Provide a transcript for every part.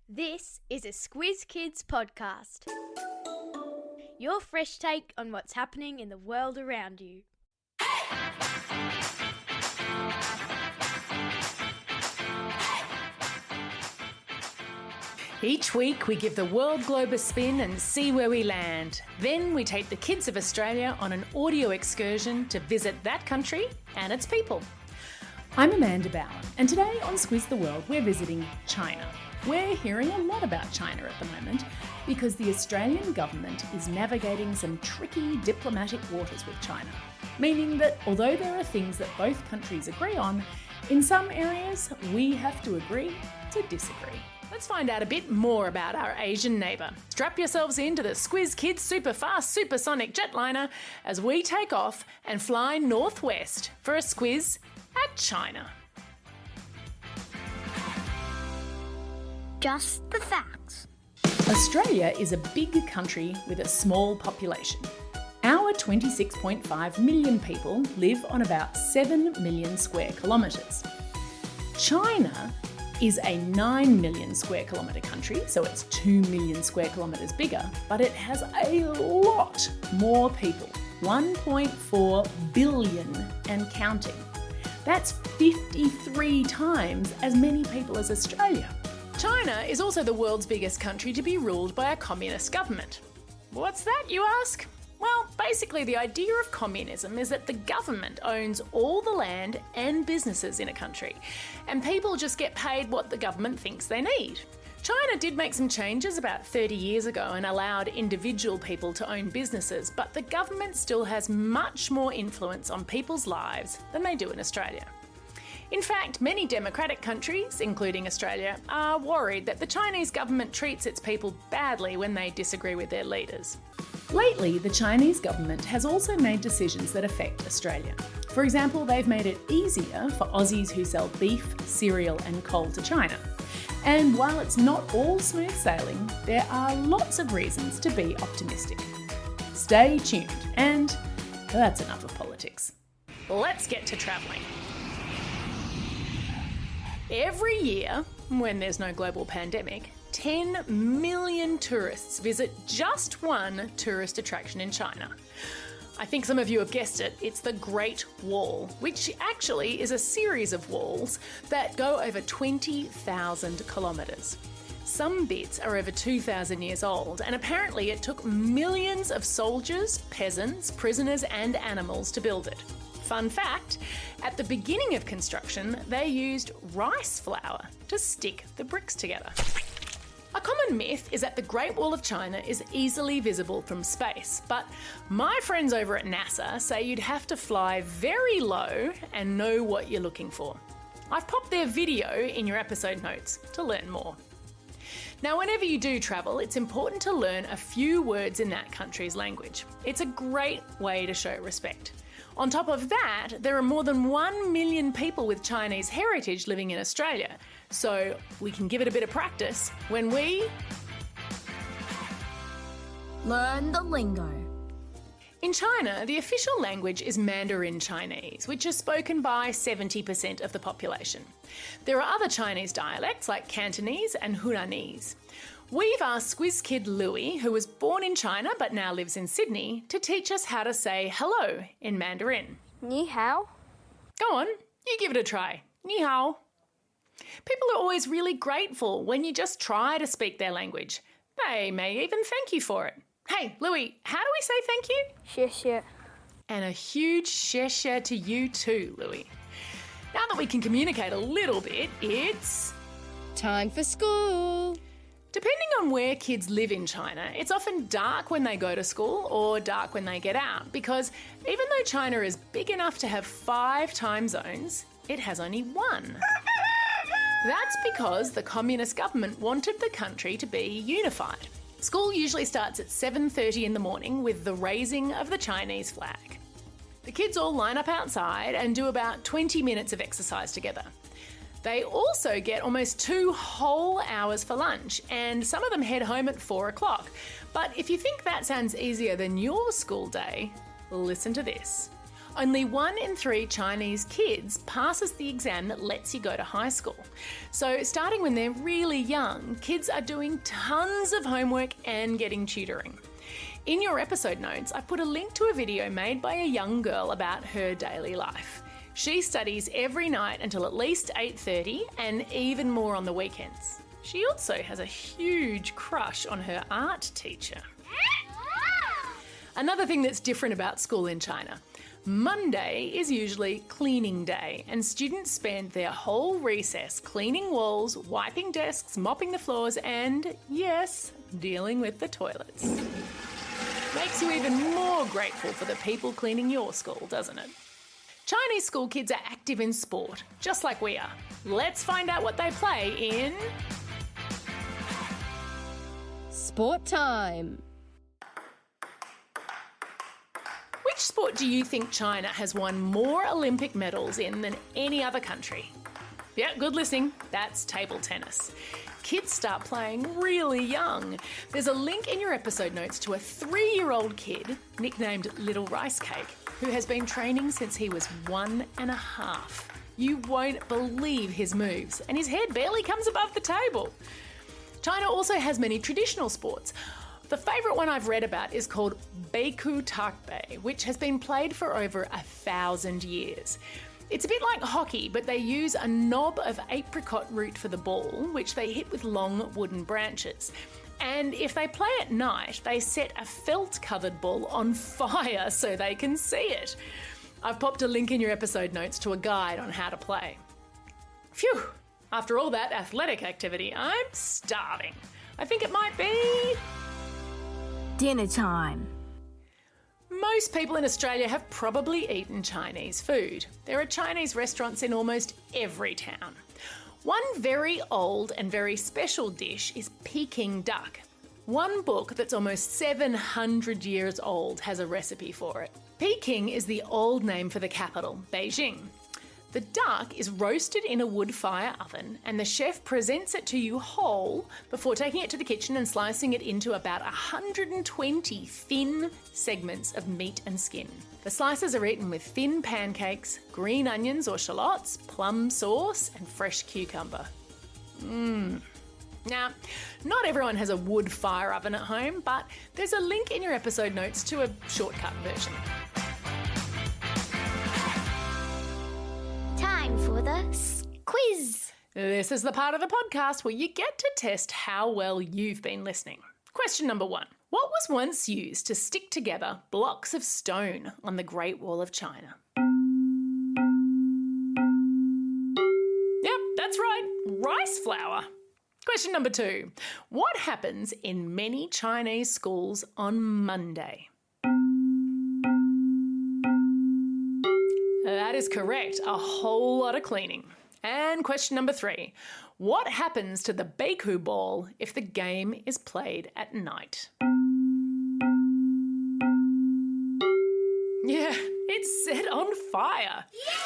This is a Squiz Kids podcast. Your fresh take on what's happening in the world around you. Each week we give the world globe a spin and see where we land. Then we take the kids of Australia on an audio excursion to visit that country and its people. I'm Amanda Bowen, and today on Squiz The World we're visiting China. We're hearing a lot about China at the moment because the Australian government is navigating some tricky diplomatic waters with China, meaning that although there are things that both countries agree on, in some areas we have to agree to disagree. Let's find out a bit more about our Asian neighbour. Strap yourselves into the Squiz Kids super fast Supersonic Jetliner as we take off and fly northwest for a squiz at China. Just the facts. Australia is a big country with a small population. Our 26.5 million people live on about 7 million square kilometres. China is a 9 million square kilometre country, so it's 2 million square kilometres bigger, but it has a lot more people, 1.4 billion and counting. That's 53 times as many people as Australia. China is also the world's biggest country to be ruled by a communist government. What's that, you ask? Well, basically the idea of communism is that the government owns all the land and businesses in a country, and people just get paid what the government thinks they need. China did make some changes about 30 years ago and allowed individual people to own businesses, but the government still has much more influence on people's lives than they do in Australia. In fact, many democratic countries, including Australia, are worried that the Chinese government treats its people badly when they disagree with their leaders. Lately, the Chinese government has also made decisions that affect Australia. For example, they've made it easier for Aussies who sell beef, cereal and coal to China. And while it's not all smooth sailing, there are lots of reasons to be optimistic. Stay tuned, and that's enough of politics. Let's get to travelling. Every year, when there's no global pandemic, 10 million tourists visit just one tourist attraction in China. I think some of you have guessed it, it's the Great Wall, which actually is a series of walls that go over 20,000 kilometres. Some bits are over 2,000 years old, and apparently it took millions of soldiers, peasants, prisoners and animals to build it. Fun fact, at the beginning of construction, they used rice flour to stick the bricks together. A common myth is that the Great Wall of China is easily visible from space, but my friends over at NASA say you'd have to fly very low and know what you're looking for. I've popped their video in your episode notes to learn more. Now, whenever you do travel, it's important to learn a few words in that country's language. It's a great way to show respect. On top of that, there are more than 1 million people with Chinese heritage living in Australia, so we can give it a bit of practice when we Learn the lingo. In China, the official language is Mandarin Chinese, which is spoken by 70% of the population. There are other Chinese dialects like Cantonese and Hunanese. We've asked Squiz Kid Louis, who was born in China but now lives in Sydney, to teach us how to say hello in Mandarin. Ni hao. Go on, you give it a try. Ni hao. People are always really grateful when you just try to speak their language. They may even thank you for it. Hey, Louis, how do we say thank you? 谢谢. And a huge share to you too, Louis. Now that we can communicate a little bit, it's time for school. Depending on where kids live in China, it's often dark when they go to school or dark when they get out, because even though China is big enough to have 5 time zones, it has only 1. That's because the communist government wanted the country to be unified. School usually starts at 7:30 in the morning with the raising of the Chinese flag. The kids all line up outside and do about 20 minutes of exercise together. They also get almost 2 whole hours for lunch, and some of them head home at 4 o'clock. But if you think that sounds easier than your school day, listen to this. Only 1 in 3 Chinese kids passes the exam that lets you go to high school. So starting when they're really young, kids are doing tons of homework and getting tutoring. In your episode notes, I put a link to a video made by a young girl about her daily life. She studies every night until at least 8:30 and even more on the weekends. She also has a huge crush on her art teacher. Another thing that's different about school in China. Monday is usually cleaning day, and students spend their whole recess cleaning walls, wiping desks, mopping the floors, and, yes, dealing with the toilets. Makes you even more grateful for the people cleaning your school, doesn't it? Chinese school kids are active in sport, just like we are. Let's find out what they play in... Sport time. Which sport do you think China has won more Olympic medals in than any other country? Yeah, good listening. That's table tennis. Kids start playing really young. There's a link in your episode notes to a 3-year-old kid, nicknamed Little Rice Cake, who has been training since he was 1.5. You won't believe his moves, and his head barely comes above the table. China also has many traditional sports. The favourite one I've read about is called Beiku Takbei, which has been played for over 1,000 years. It's a bit like hockey, but they use a knob of apricot root for the ball, which they hit with long wooden branches. And if they play at night, they set a felt-covered ball on fire so they can see it. I've popped a link in your episode notes to a guide on how to play. Phew! After all that athletic activity, I'm starving. I think it might be... dinner time. Most people in Australia have probably eaten Chinese food. There are Chinese restaurants in almost every town. One very old and very special dish is Peking duck. One book that's almost 700 years old has a recipe for it. Peking is the old name for the capital, Beijing. The duck is roasted in a wood fire oven, and the chef presents it to you whole before taking it to the kitchen and slicing it into about 120 thin segments of meat and skin. The slices are eaten with thin pancakes, green onions or shallots, plum sauce, and fresh cucumber. Now, not everyone has a wood fire oven at home, but there's a link in your episode notes to a shortcut version. Time for the quiz. This is the part of the podcast where you get to test how well you've been listening. Question number 1. What was once used to stick together blocks of stone on the Great Wall of China? Yep, that's right. Rice flour. Question number 2. What happens in many Chinese schools on Monday? That is correct. A whole lot of cleaning. And question number 3. What happens to the Beiku ball if the game is played at night? Yeah, it's set on fire. Yeah!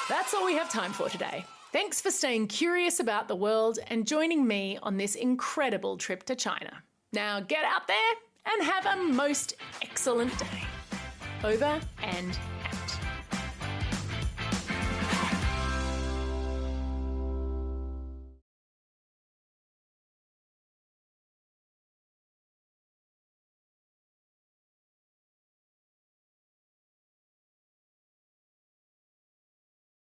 That's all we have time for today. Thanks for staying curious about the world and joining me on this incredible trip to China. Now get out there and have a most excellent day. Over and